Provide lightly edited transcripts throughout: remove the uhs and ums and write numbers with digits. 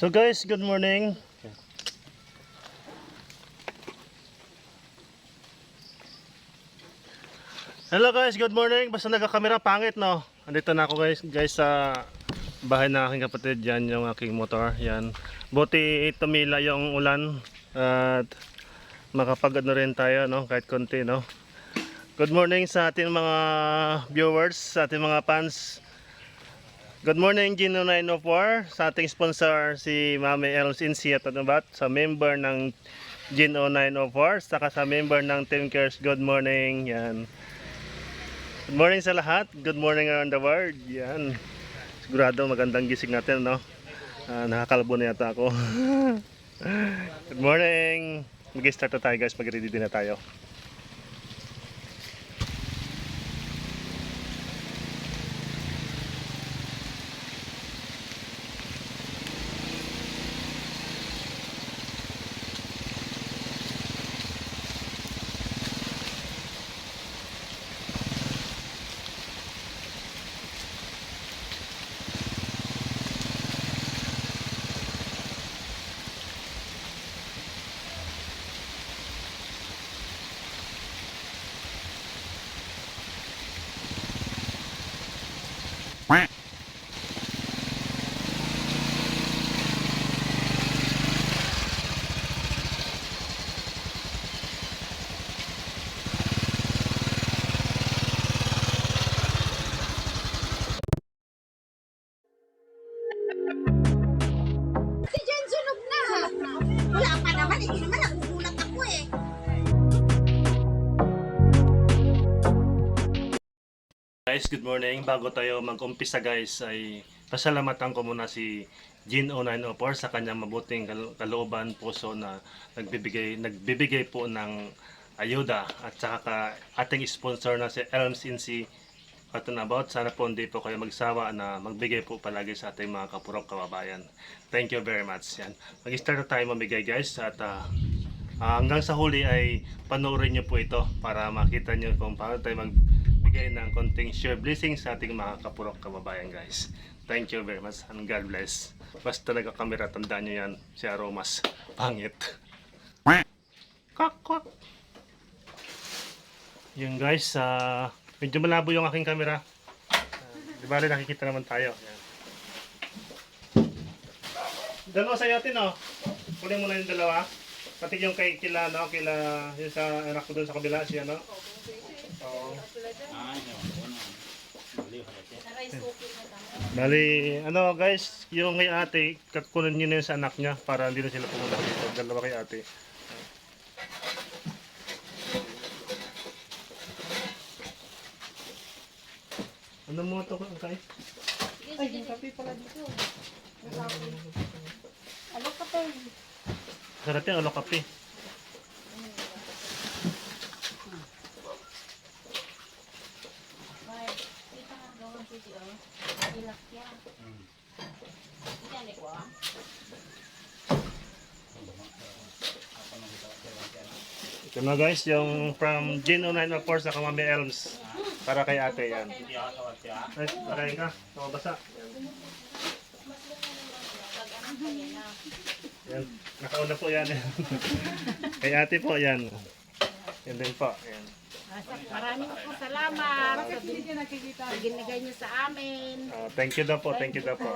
So guys, good morning. Hello guys, good morning. Basta nagka-camera pangit no. Andito na ako guys sa bahay ng aking kapatid. Yan yung aking motor. Yan. Buti tumila yung ulan at makapag-ano rin tayo no, kahit konti no. Good morning sa ating mga viewers, sa ating mga fans. Good morning Gino 904 sa ating sponsor si Mami Els Insi at Anubat, sa member ng Gino 904 saka sa member ng Team Cares. Good morning. Yan. Good morning sa lahat. Good morning around the world. Yan. Sigurado magandang gising natin no. Nakakalbo na yata ako. Good morning. Mag-start na tayo guys. Mag-ready din na tayo. Si Jen sunog na. Wala pa naman, hindi naman nagugulat ako eh. Guys, good morning. Bago tayo mag-umpisa guys ay pasalamatan ko muna si Gino 904 sa kanyang mabuting kalooban puso na nagbibigay po ng ayuda at saka ating sponsor na si Elms Insi at about. Sana po hindi po kayo magsawa na magbigay po palagi sa ating mga kapurok kababayan. Thank you very much. Yan. Mag-start na tayo mamigay guys at hanggang sa huli ay panoorin nyo po ito para makita nyo kung paano tayo magbigay ng konting share blessing sa ating mga kapurok kababayan guys. Thank you very much and God bless. Basta nagka-camera, tandaan nyo yan, si Aromas pangit. Kak kak. Yun guys, medyo malabo yung aking camera. Di ba nakikita naman tayo. Yan. Dalawa sa yatin oh. Kunin mo na yung dalawa. Pati yung kila yung sa anak ko dun sa kabila siya no. Oo. Bali, ano guys, yung kay ate, kunin niyo na yun sa anak niya para hindi na sila pumunta dito. Dalawa kay ate. Ano mo ito kay? Ay, yung kape pala dito. Ano kape? Sarap yung alo kape. Ito na guys, yung from Gino 904 sa Mami Elms para kay ate yan. Ay, pakain ka, mabasa. Yan, nakauna po yan. Kay ate po yan. Yan din po. Yan. Maraming po salamat sa ginigay niyo sa amin. Thank you daw po, thank you daw po.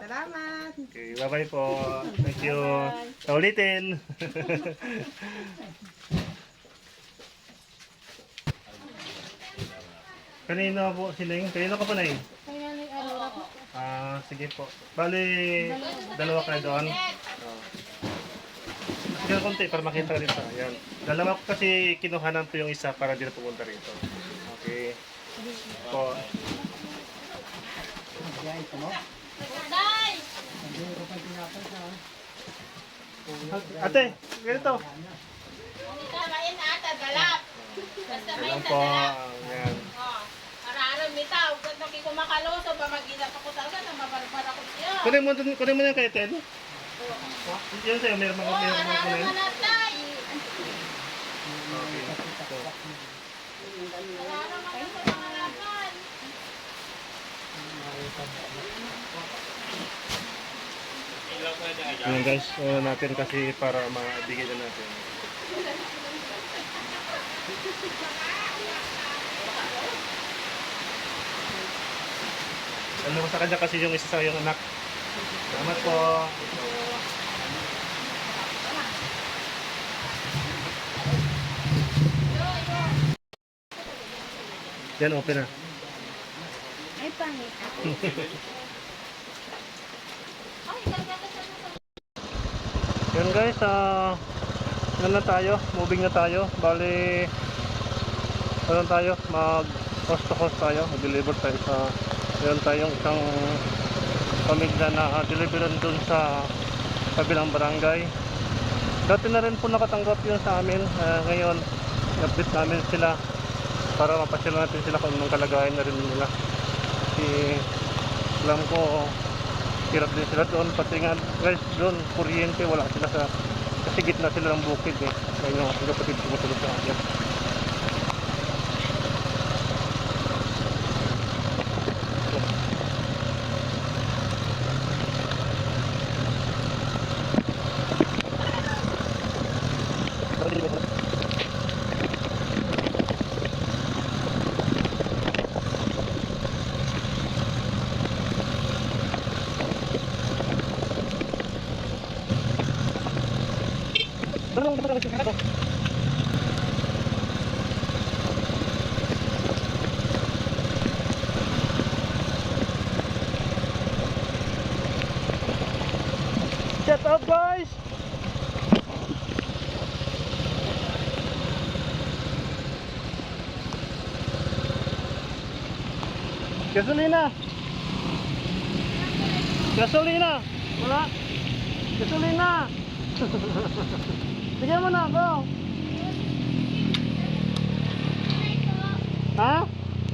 Salamat. Okay, bye-bye po. Thank you. Ulitin. Kanino po siling? Kanino ka pa na eh? Kaya ni Aurora po. Sige po. Bali, dalawa kayo doon. Sige konti para makita rin pa. Ayan. Dalawa ko kasi kinuhanan po yung isa para di na pumunta rito. Okay. Po. Ate, ganito. Ayan po. Ayan. Kunin mo na kay Ted. Yan sa'yo, meron mga kunin. Okay. Ayan guys, natin kasi para maibigay na natin. Ano sa kanya kasi yung isa sa yung anak. Salamat po. Yan, open na. Ay, pangit. Yan guys, ano na tayo, moving na tayo. Bali, ano tayo, mag host to host tayo, mag-deliver tayo sa, meron tayong isang pamilya na deliveran dun sa kabilang barangay. Dati na rin po nakatanggap yun sa amin. Ngayon, i-update namin sila para mapasyal natin sila kung anong kalagayan na rin nila. Kasi alam ko hirap din sila doon, pati nga guys doon kuryente, wala sila sa kasi gitna sila ng bukid eh. Kaya yung aking kapatid tumutulog sa akin. Shut up guys! Gasolina! Gasolina! Wala! Gasolina! Bigyan mo na ako! Ha?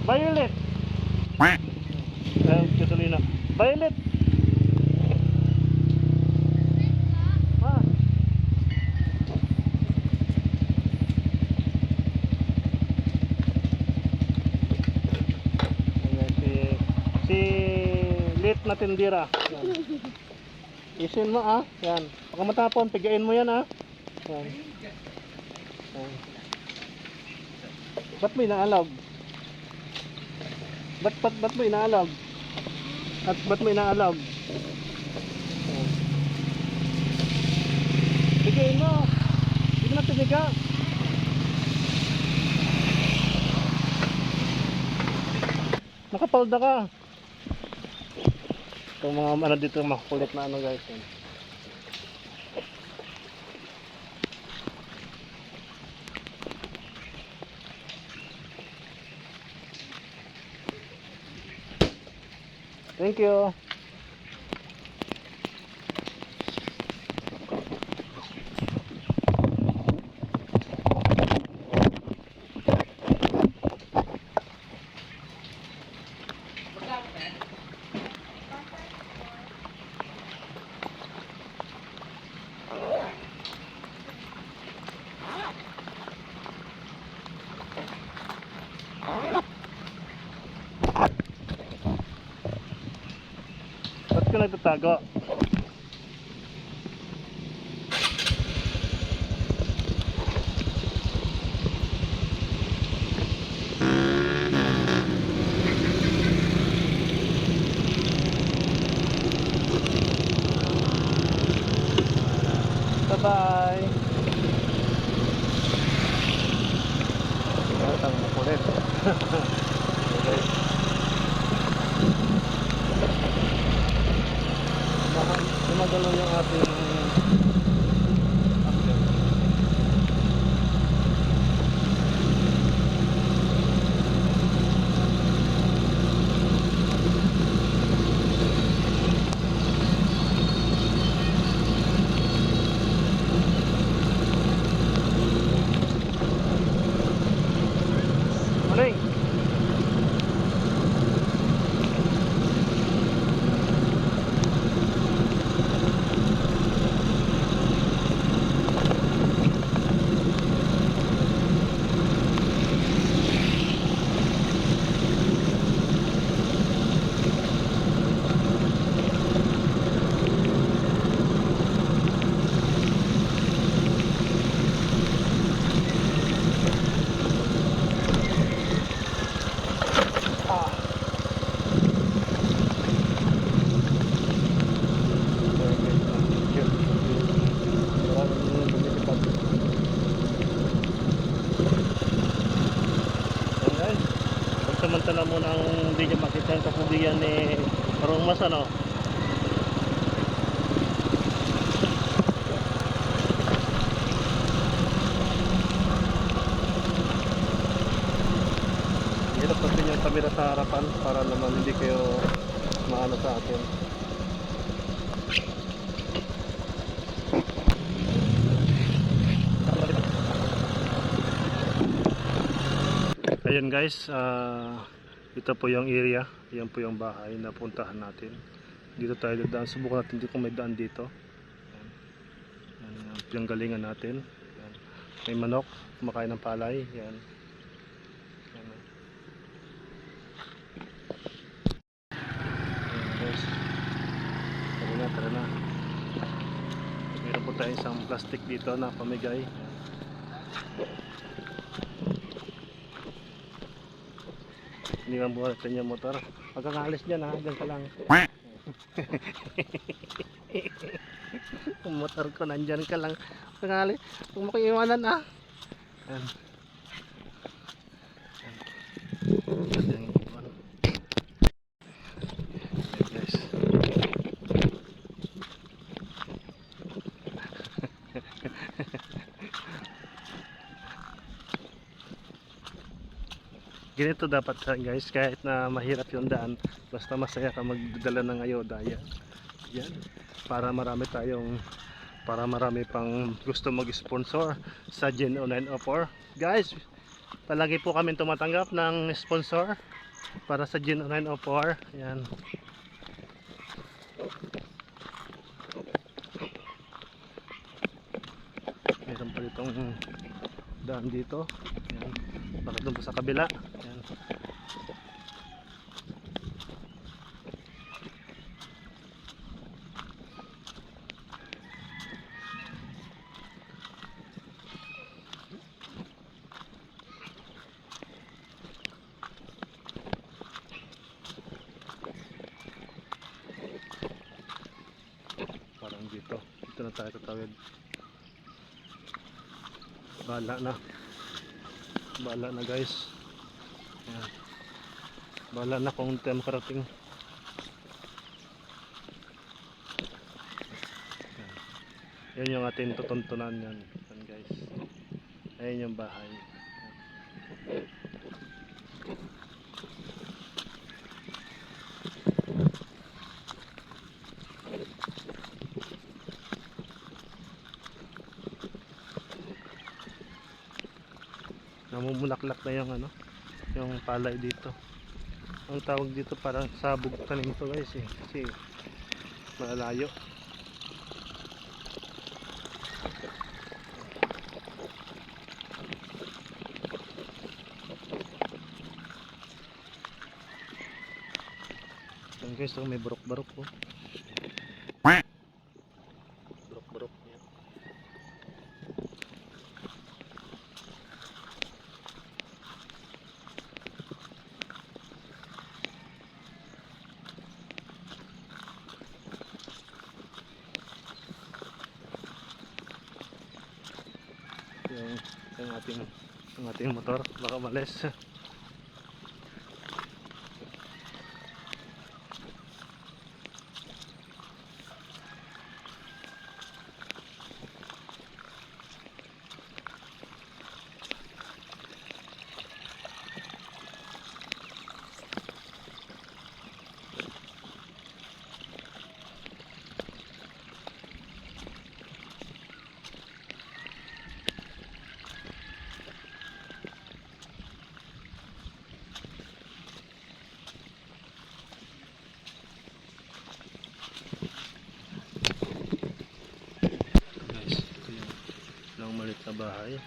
Violet! Gasolina. Violet! Ha? Ayan, si Lit na tindira. Yan. Isin mo yan. Pagka matapon, pigain mo yan Yan. Yan. Ba't mo inaalog? Ba't mo inaalog? At ba't mo inaalog? Yan. Pigain mo. Hindi mo na pigiga. Nakapalda ka. Itong mga ano dito, makukulit na guys. Yan. Thank you. Ba't ka nagtatago? Bye-bye! Ayan, tama na ulit. Okay. Gumagalaw yung ating morning. para mo nang hindi niya makita yung kapugian ni Romas, ano. Hirap natin yung kamera sa harapan para naman hindi kayo maano sa akin. Ayun guys, ito po yung area, yan po yung bahay na puntahan natin. Dito tayo dadaan, subukan natin kung may daan dito. Yan yung galingan natin. Yan. May manok, kumakain ng palay. Yan. Yan. Ayan guys, tara na. Meron po tayo isang plastic dito na pamigay. Iniwan mo natin yung motor. Pag kang alis dyan ha, dyan ka lang. Yung motor ko nandyan ka lang. Pag kang alis, huwag mo kayo iwanan ha. Ayan. Ayan guys. Ganito dapat guys, kahit na mahirap yung daan, basta masaya ka magdala ng ayuda. Yan. Para marami pang gusto mag-sponsor sa Gen 0904. Guys, palagi po kami tumatanggap ng sponsor para sa Gen 0904. Yan. Meron pa ditong daan dito. Yan. Bakit doon pa sa kabila? Yan. Parang dito. Dito na tayo tatawid. Bahala na guys. Yan. Bahala na kung tayo makarating. Yan yung ating tutuntunan yan. Yan guys. Ayan yung bahay. Yan. Namumulaklak na yung ano, yung palay dito. Ang tawag dito parang sabog tanim to guys eh, kasi malalayo. Yan guys, may burok-burok po. Burok-burok yan. Yung ating motor baka malis. Malit na bahay.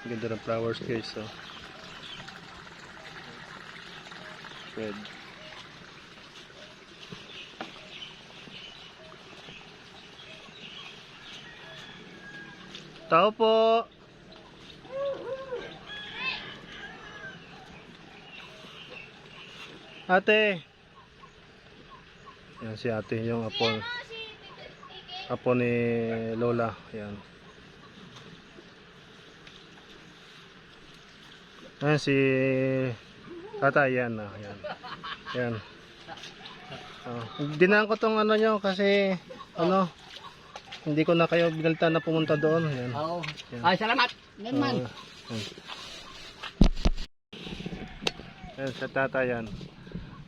Ganda ng flowers guys. So. Red. Tao po. Ate. Yan si ate, yung apo ni Lola. Yan. Ayan si tatay. Yan. Yan. Yan. Dinaan ko tong ano nyo kasi ano, hindi ko na kayo binalta na pumunta doon. Yan. Oo. Yan. Ay, salamat. Ganman. Yan. Yan sa tatay yan.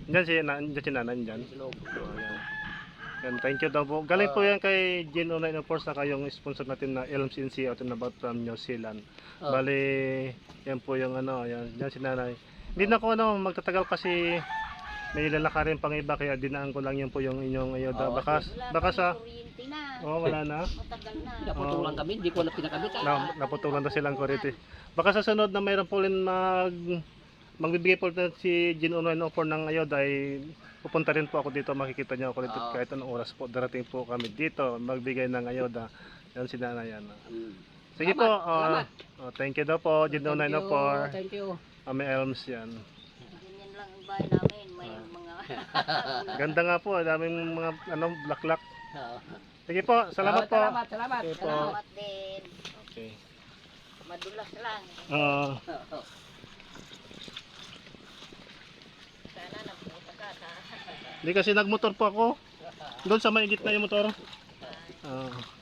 Diyan si nanay dyan. Yan. Yan, thank you daw po. Galing po yan kay Gin Online of course na kayong sponsor natin na LMCNC out and about from New Zealand. Bali, yan po yung ano, yan si nanay. Hindi na ako magtatagal kasi may lalakarin pang iba kaya dinaan ko lang yan po yung inyong ayuda. Baka sa Kuryente na. wala na. Matagal na. Naputulan kami, hindi ko na pinakabit. Naputulan na silang kuryente. Baka sa sunod na mayroon po rin magbibigay po rin si Gin Online offer ng ayuda ay pupunta rin po ako dito, makikita niyo ako dito kahit anong oras po darating po kami dito magbigay ng ayuda. Yan si nanay yan. Sige po. Thank you daw po Gin Online offer. Thank you. May Elms yan. Ganyan lang ang bahay namin. May mga... Ganda nga po, daming mga blaklak. Sige po, salamat po. Salamat. Sige po. Salamat din. Okay. Madulas lang. Sana nabuta ka. Hindi kasi nagmotor po ako. Doon sa may gitna yung motor.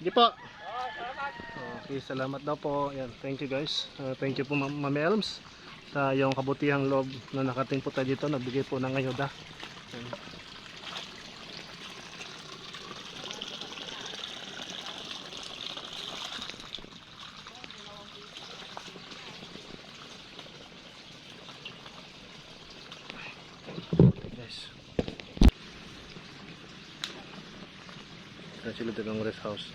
Sige po. Okay, salamat daw po. Yan, thank you guys. Thank you po Ma'am Elms sa yung kabutihang loob na nakating po tayo dito. Nagbigay po ng ayuda. Yan. Guys. Yan sila dagang rest house.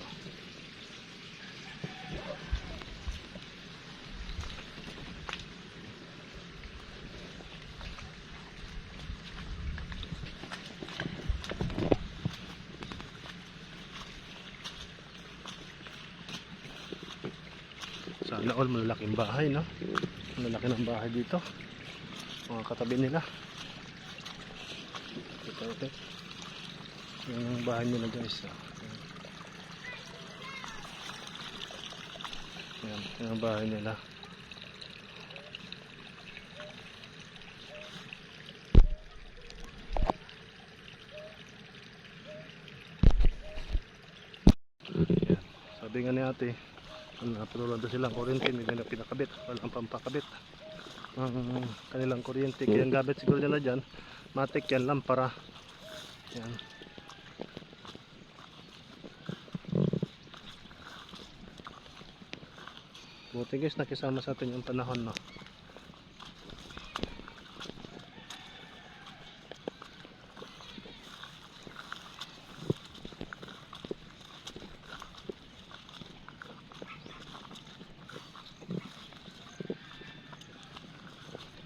Sana all malalaking bahay, no? Malaki ng bahay dito. Mga katabi nila. Ito. Yung bahay nila guys. Yan, yung bahay nila. Yan. Sabi nga ni ate, napatulan daw silang kuryente, hindi nila pinakabit, walang pampakabit ang kanilang kuryente, kaya ang gamit siguro nila dyan matik yan, lampara. Yan. Buti guys nakisama sa atin yung panahon, no?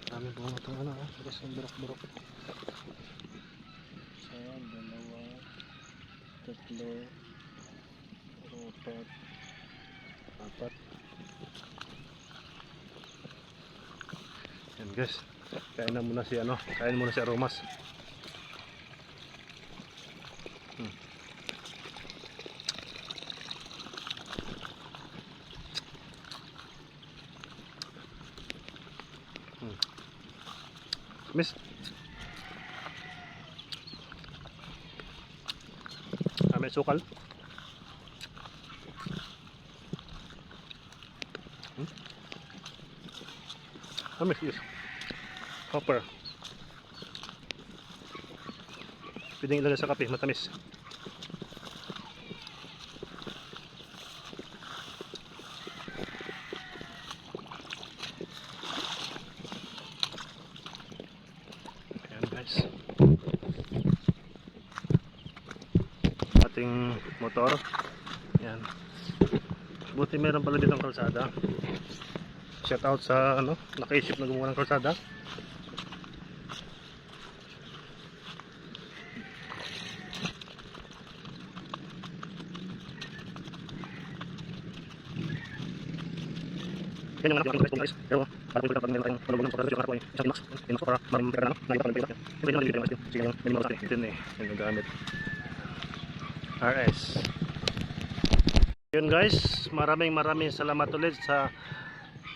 Dami po mga itong guys, ang burok-burok. Isa, dalawa, tatlo, apat. Yan guys, kain na muna si Aromas. Miss. May sukal. Miss, yes. Hopper. Pwedeng ilagay sa kape, matamis. Guys, ating motor yan, buti meron pala ditong kalsada Shout out sa ano, nakaisip na gumawa ng kalsada. Yan yung anak ko guys. Pero para ko pag meron tayong malulungan sa kalsada yung isang max. Yung para maraming pera na, naiba pa ng pera. Hindi naman dito yung sige yung minimum sa akin. Ito na yung gamit. RS. Yun guys, maraming salamat ulit sa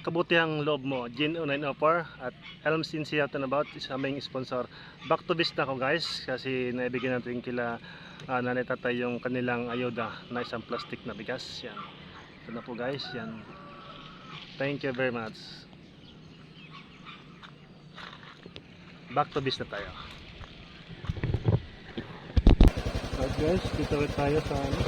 kabutihang loob mo. Gin 0904 at Elms Insight and About is aming sponsor. Back to business na ako guys kasi naibigyan natin kila nanay tatay yung kanilang ayuda na isang plastic na bigas. Yan. Ito na po guys. Yan. Thank you very much. Back to business tayo. So guys, dito ulit tayo sa ano.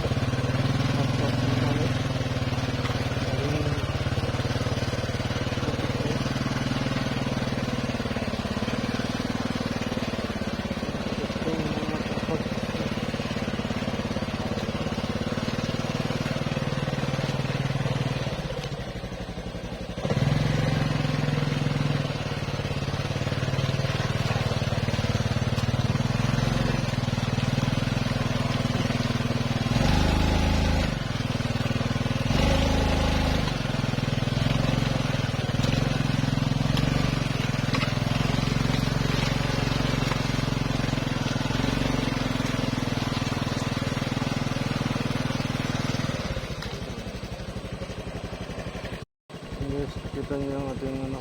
Yes, kita niyo ang ating ano.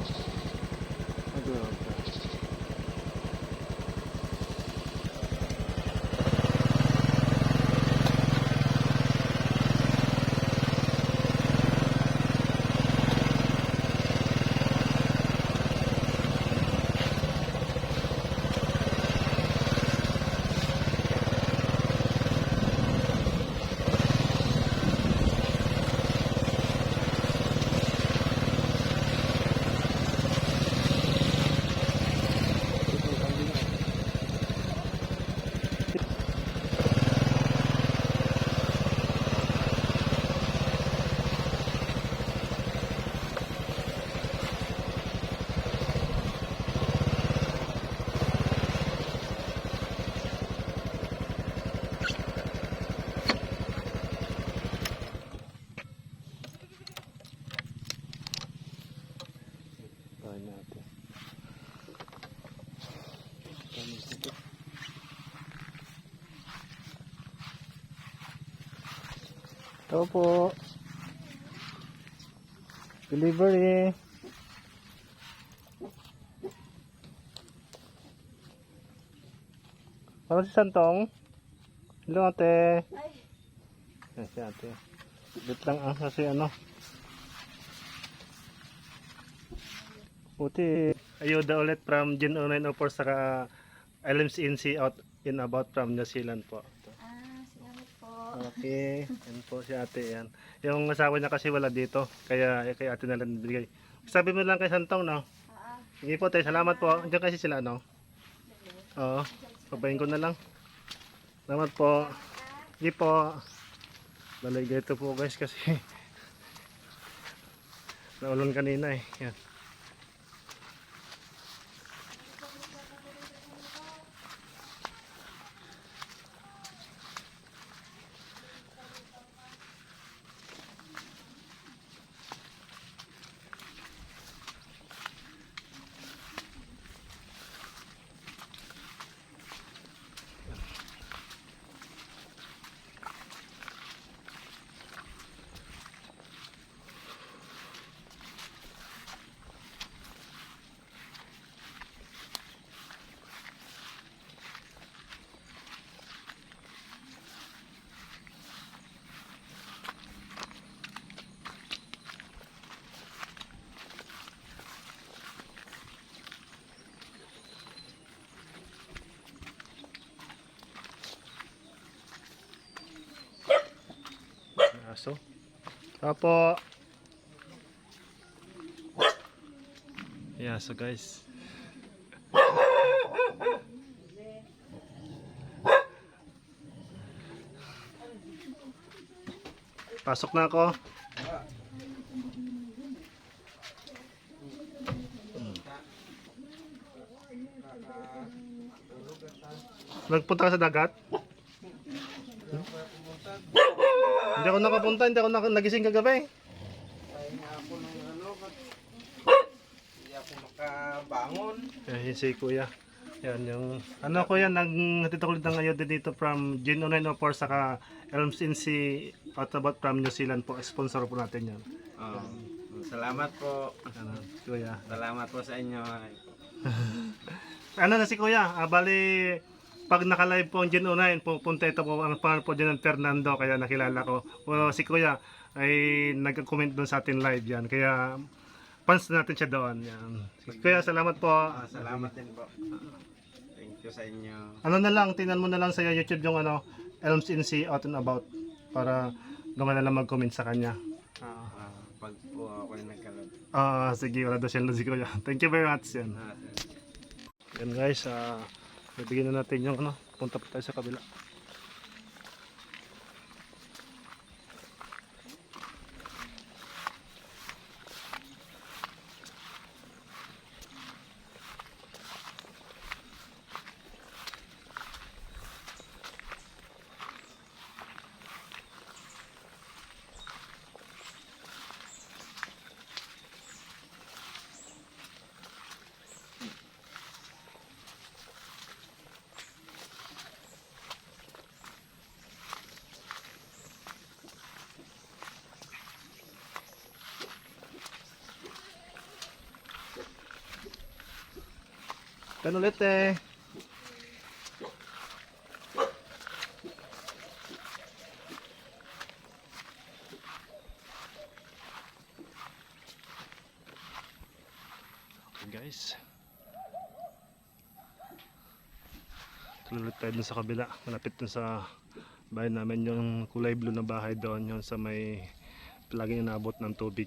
Ito po. Delivery. Para si Santong. Hello ate. Yan si ate. Bit lang kasi ano. Buti. Ayuda ulit from Gin 0904 saka Elms Insight Out in About from New Zealand po. Salamat po. Okay, yan po si ate yan. Yung asawa niya kasi wala dito, kaya kay ate na lang bigay. Sabi mo lang kay Santong, no? Sige po tayo, salamat po. Diyan kasi sila, no? Oo, pabayin ko na lang. Salamat po. Sige po. Balay dito po guys kasi naulan kanina eh. Yan. Aso. Apo. Yeah, so guys. Pasok na ako. Nagpunta ka sa dagat? Hindi ako nakapunta, hindi ako nagising kagabi. Hindi ako makabangon. Eh, si Kuya. Yan yung, ano Kuya, nagtito ulit ng ayun dito from Gin 0904 saka Elms in Sea Outerbout from New Zealand po. Sponsor po natin yan. Oh, salamat po. Ano, Kuya. Salamat po sa inyo. Ano na si Kuya, bali pag naka-live po ang Gen 09, pupunta ito po, ang pangalan po dyan ng Fernando, kaya nakilala ko. O si Kuya ay nag-comment doon sa atin live yan, kaya fans natin siya doon. Yan. Kuya, salamat po. Salamat din po. Thank you sa inyo. Ano na lang, tingnan mo na lang sa YouTube yung ano, Elms in Sea Out and About para gawa na lang mag-comment sa kanya. Pag po ako yung nagkalat. Sige, wala daw siya si Kuya. Thank you very much. Yan. Yan guys, bibigyan na natin yung ano, punta pa tayo sa kabila. Kan ulit eh. Okay guys. Tuloy tayo dun sa kabila. Malapit dun sa bahay namin yung kulay blue na bahay doon. Yung sa may palaging inaabot ng tubig.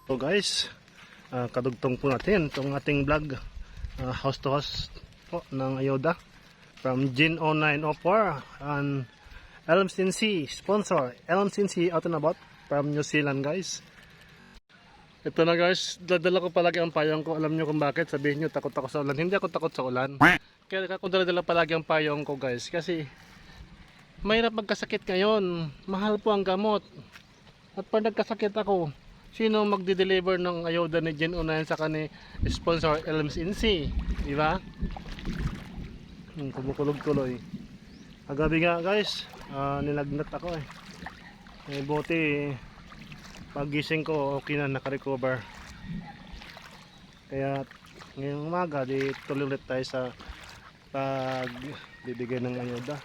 So guys, kadugtong po natin itong ating vlog, house to house po ng Ayuda from Gin 0904 and Elms in Sea sponsor, Elms in Sea Out and About from New Zealand guys. Ito na guys, dadala ko palagi ang payong ko. Alam nyo kung bakit, sabihin nyo takot ako sa ulan. Hindi ako takot sa ulan, kaya ako dala palagi ang payong ko guys, kasi mahirap magkasakit ngayon, mahal po ang gamot, at pag nagkasakit ako, sino magde-deliver ng ayuda ni Gen 09 sa kani sponsor Elms in Sea, di ba? Kumukulog-tuloy. Kagabi nga guys, nilagnat ako eh. Buti pagising ko okay na, naka-recover. Kaya ngayong umaga di tuloy ulit tayo sa pagbibigay ng ayuda.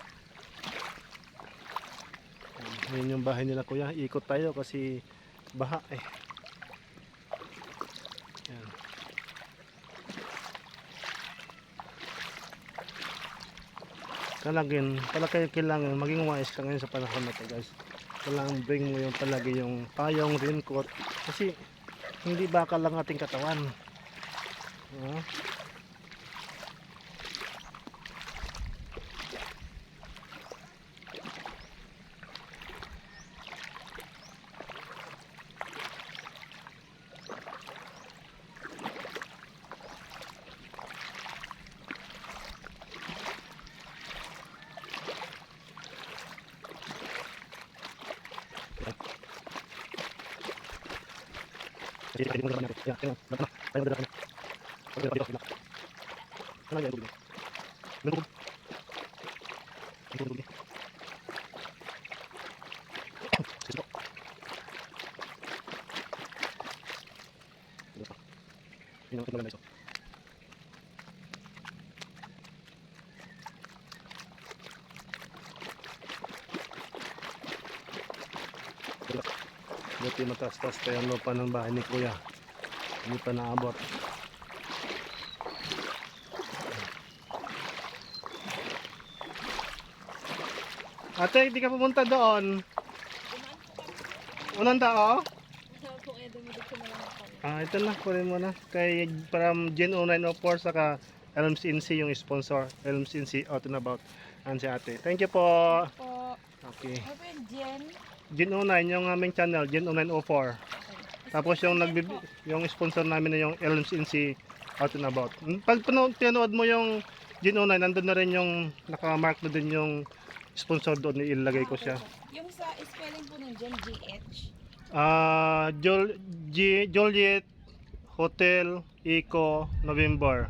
Ngayon yung bahay nila Kuya, ikot tayo kasi baha eh. Yan. Kailangan maging wise ka ngayon sa panahon na to guys. Kailangan bring mo yung palagi yung payong, raincoat, kasi hindi bakal lang ating katawan. Kasi pwede mo naman natin. Yan, tingnan. Tayo mo dala kami. Pwede na dito. Ano yan, tubig? Ano tubig? Ano tubig? Sige po. Sige po. Hindi naman maganda ito. Buti mataas-taas pa yung lupa ng bahay ni Kuya. Hindi pa naabot. Ate, hindi ka pumunta doon. Unang tao? Ito na, kunin mo na. Kay from Gen 0904 saka Elms in Sea yung sponsor. Elms in Sea Out and About. Yan si ate. Thank you po. Okay. Gen 09 yung aming channel, Gen 0904. Tapos yung yung sponsor namin na yung Elms in Sea out and about. Pag pinanood mo yung Gin 09, nandun na rin yung nakamark na din yung sponsor doon, ilagay ko siya. Yung sa spelling po nun dyan, GH. Joliet Hotel Eco November.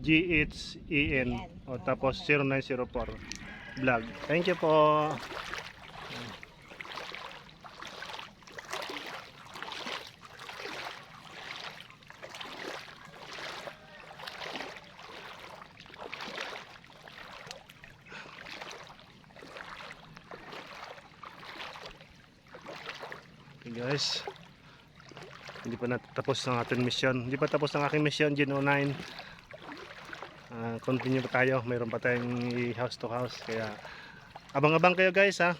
GHEN. O, tapos 0904 vlog. Thank you po. Okay guys, hindi pa natapos ang ating mission. Hindi pa tapos ang aking mission, Gin 09. Continue pa tayo. Mayroon pa tayong house to house. Kaya abang-abang kayo guys ha.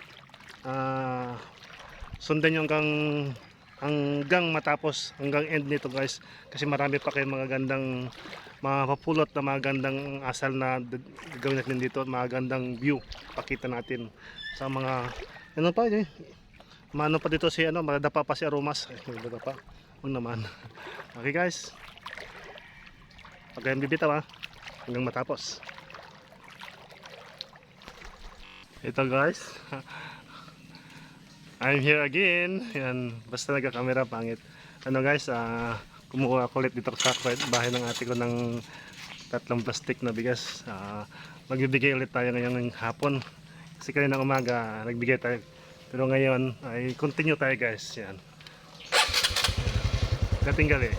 Sundan nyo hanggang matapos, hanggang end nito guys. Kasi marami pa kayong mga gandang mapapulot na mga gandang asal na gagawin natin dito. Mga gandang view. Pakita natin sa mga ano pa eh. Mano pa dito si ano, madadapa pa si Aromas. Ay, madadapa. Huwag naman. Okay guys. Pag kayong bibitaw ha. Hanggang matapos. Ito guys. I'm here again. Yan. Basta nagka-camera pangit. Ano guys, kumuha ko ulit dito sa bahay ng ate ko ng 3 plastic na bigas. Magbibigay ulit tayo ngayon ng hapon. Kasi kanina umaga nagbigay tayo. Pero ngayon ay continue tayo guys. Yan. Katinggal eh.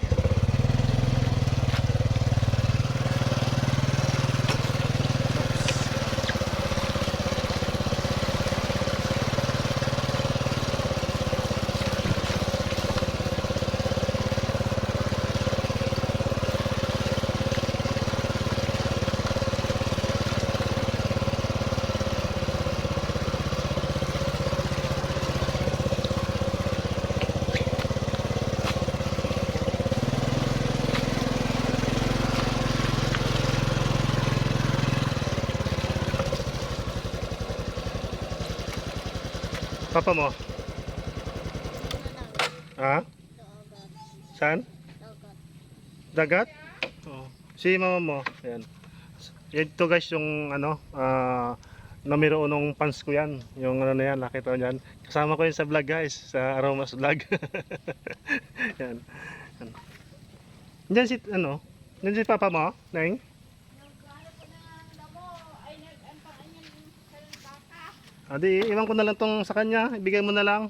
Papa mo? Ha? Saan? Dagat? Oh. Si mama mo? Ayan. Ito guys yung ano, numero unong pants ko yan. Yung ano na yan, nakita ko yan. Kasama ko yun sa vlog guys, sa Aromas vlog. Yan. Yan. Diyan si, ano? Diyan si papa mo? Naing? Adi, iwan ko na lang tong sa kanya, ibigay mo na lang.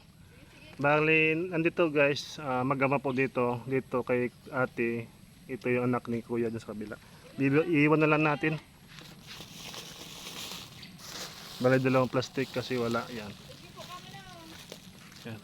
Bali, andito guys, magama po dito kay ate. Ito yung anak ni kuya dyan sa kabila. Iwan na lang natin. Bali, dalawang plastic kasi wala, yan. Yan.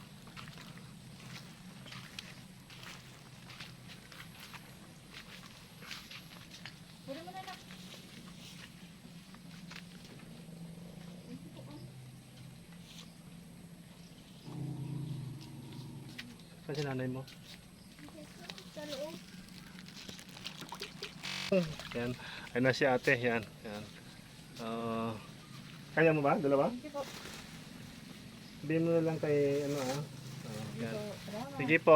Kasi nanay mo. Yan. Ay na si ate. Yan. Yan. Kaya mo ba? Dalawa? Sabihin mo na lang kay ano yan. Sige po.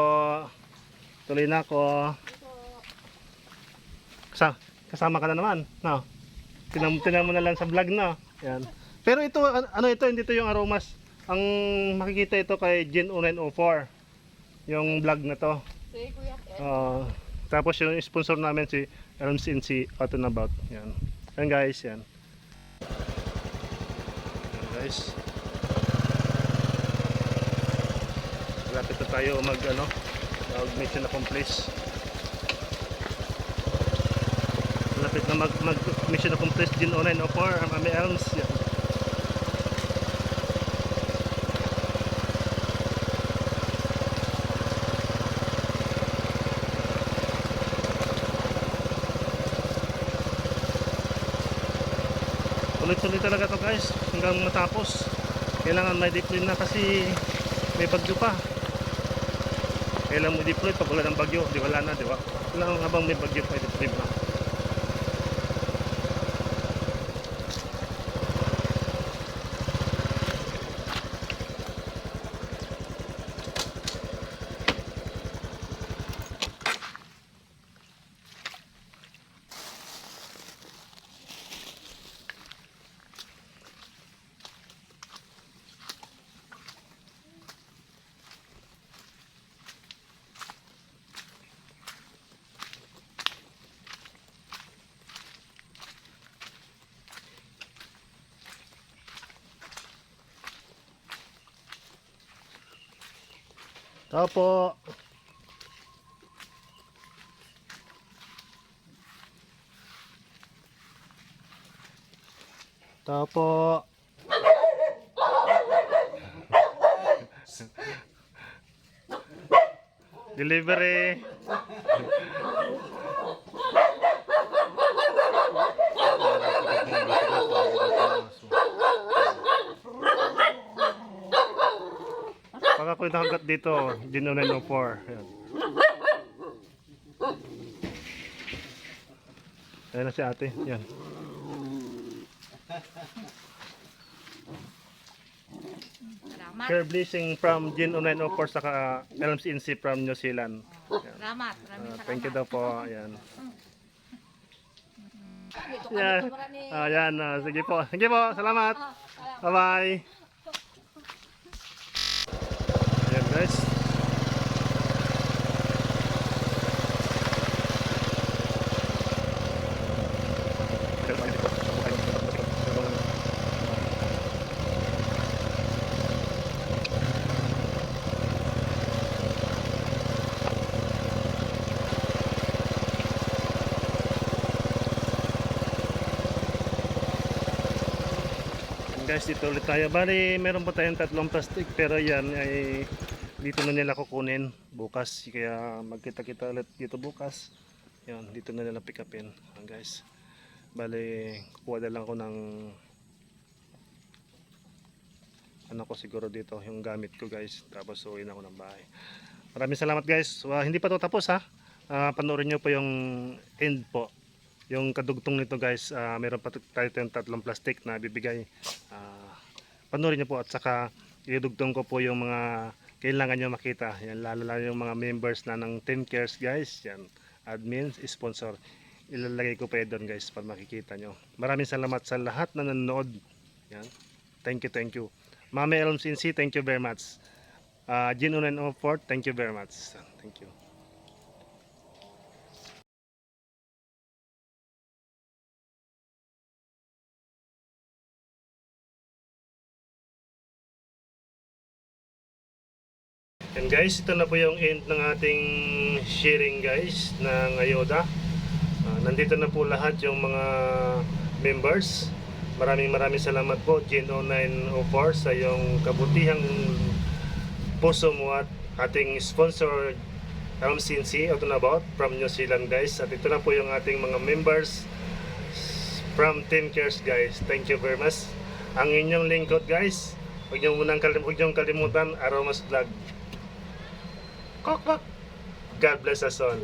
Tuloy na ako. Kasama ka na naman. No? Tinan mo na lang sa vlog na. Yan. Pero ito, ano ito? Hindi ito yung Aromas. Ang makikita ito kay Gin 0904. Yung vlog na to. Tapos yung sponsor namin si RMCNC Out and About. Yan. Yan guys, yan. Yan guys. Lapit na tayo mag mission accomplish. Lapit na mag mission accomplish Gin 0904 Mami Elms. Yan. Tuloy-tuloy talaga to guys hanggang matapos. Kailangan may deploy na kasi may bagyo pa. Kailangan mo deploy pag wala ng bagyo, di wala na, di ba? Kailangan habang may bagyo may deploy na. Tao po. Tao po. Delivery. Baka ko yung hanggat dito, Gino 904. Ayan. Ayan na si ate. Yan. Salamat. Care blessing from Gino 904 saka LMCNC from New Zealand. Salamat. Maraming salamat. Thank you daw po. Ayan. Yan. Ayan. Sige po. Sige po. Salamat. Bye-bye. Ayan guys. Guys, dito ulit tayo. Bali, meron pa tayong 3 plastic pero yan ay dito na nila kukunin bukas. Kaya magkita-kita ulit dito bukas. Yan, dito na nila pick upin. Guys, bali, kukuha na lang ako ng ano ko siguro dito, yung gamit ko guys. Tapos uwi na ako ng bahay. Maraming salamat guys. Hindi pa to tapos ha. Panoorin nyo po yung end po. Yung kadugtong nito guys, meron pa tayo tayong 3 plastic na bibigay. Panoorin nyo po at saka idugtong ko po yung mga kailangan nyo makita. Yan, lalo yung mga members na ng Team Cares guys. Yan, admins, sponsor. Ilalagay ko pa doon guys para makikita nyo. Maraming salamat sa lahat na nanonood. Yan. Thank you. Mami LMCNC, thank you very much. Gino 904, thank you very much. Thank you. And guys, ito na po yung end ng ating sharing guys ng ayuda. Nandito na po lahat yung mga members. Maraming salamat po Gino 904 sa yung kabutihang puso mo at ating sponsor LMCNC Autonabout from New Zealand guys. At ito na po yung ating mga members from Team Cares guys. Thank you very much. Ang inyong lingkod guys. Huwag niyong kalimutan, Aromas Vlog. God bless us all.